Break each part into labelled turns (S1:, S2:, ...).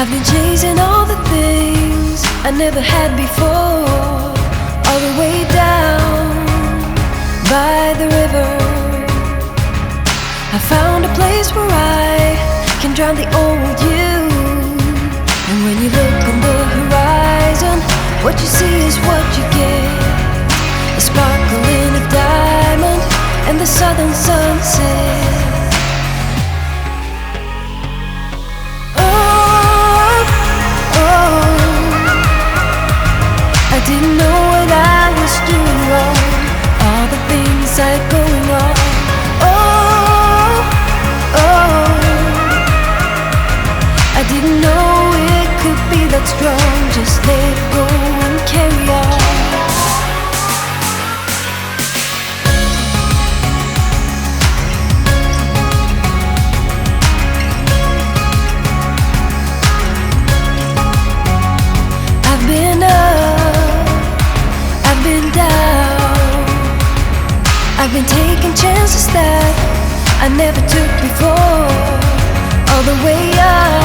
S1: I've been chasing all the things I never had before, all the way down by the river. I found a place where I can drown the old you. And when you look on the horizon, what you see is what you get. The sparkling of diamond and the southern sunset. I didn't know what I was doing wrong, all the things I had going on. I didn't know it could be that strong. Just let it go and carry on. I've been up, I've been down, I've been taking chances that I never took before, all the way up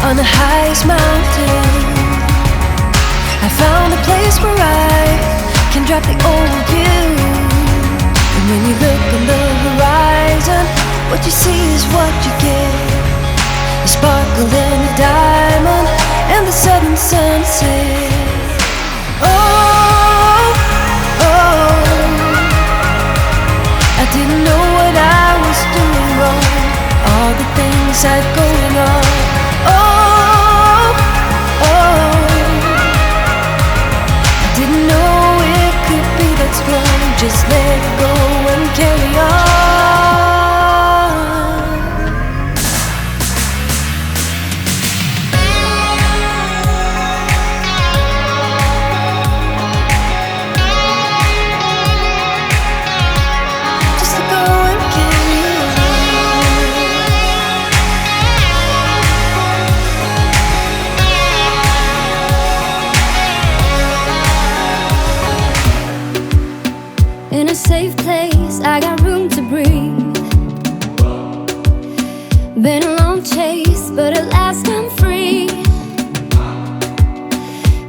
S1: on the highest mountain. I found a place where I can drop the old you. And when you look on the horizon, what you see is what you get. The sparkle and the diamond and the southern sunset. I didn't know what I was doing wrong, all the things I had going on. I didn't know it could be that strong. Just let it go and carry on. Just let go and carry on.
S2: In a safe place, I got room to breathe. Been a long chase, but at last I'm free.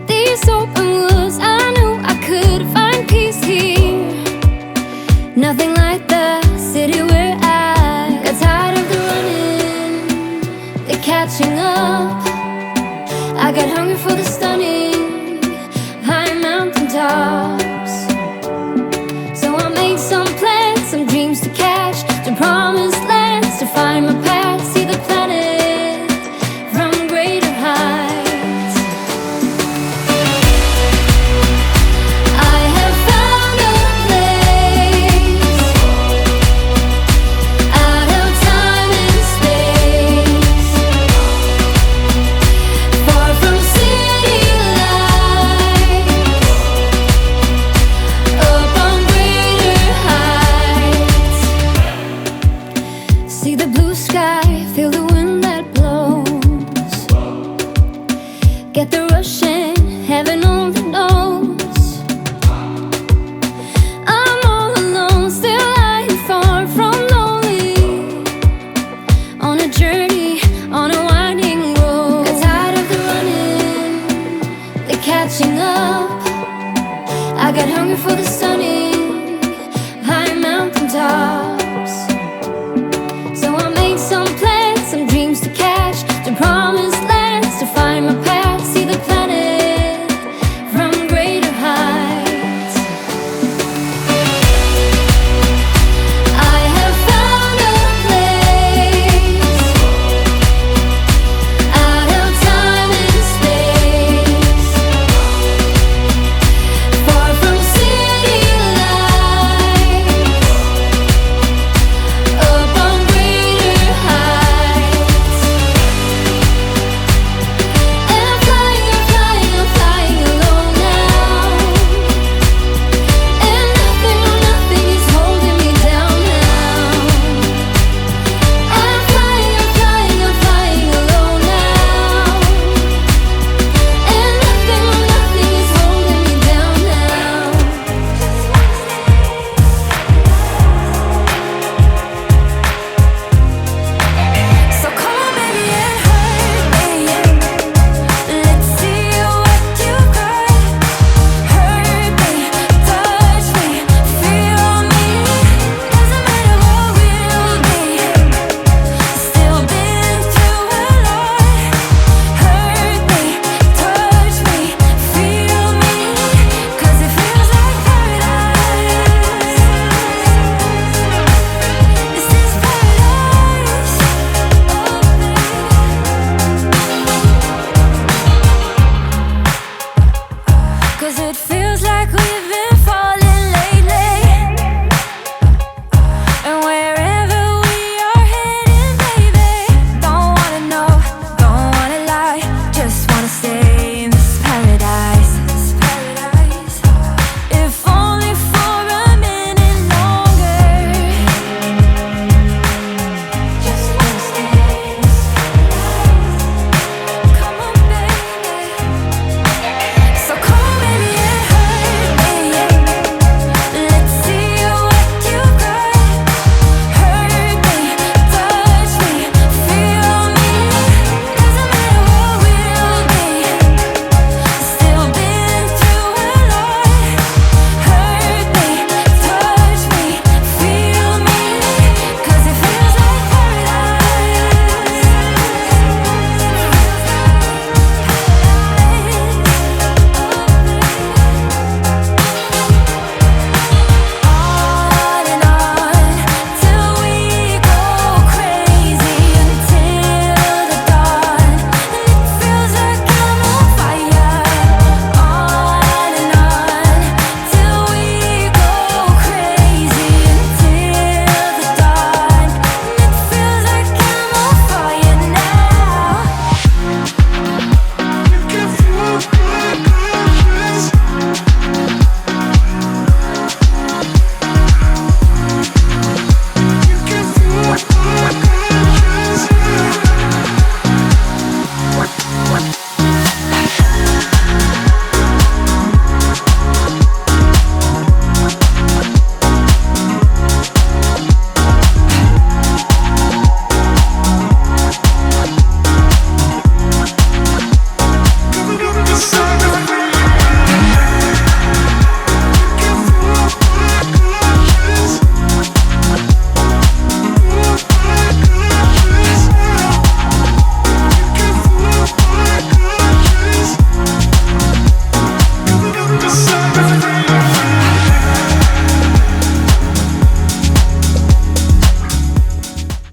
S2: These open woods, I knew I could find peace here. Nothing like the city where I got tired of the running, the catching up. I got hungry for the stunning high mountain top.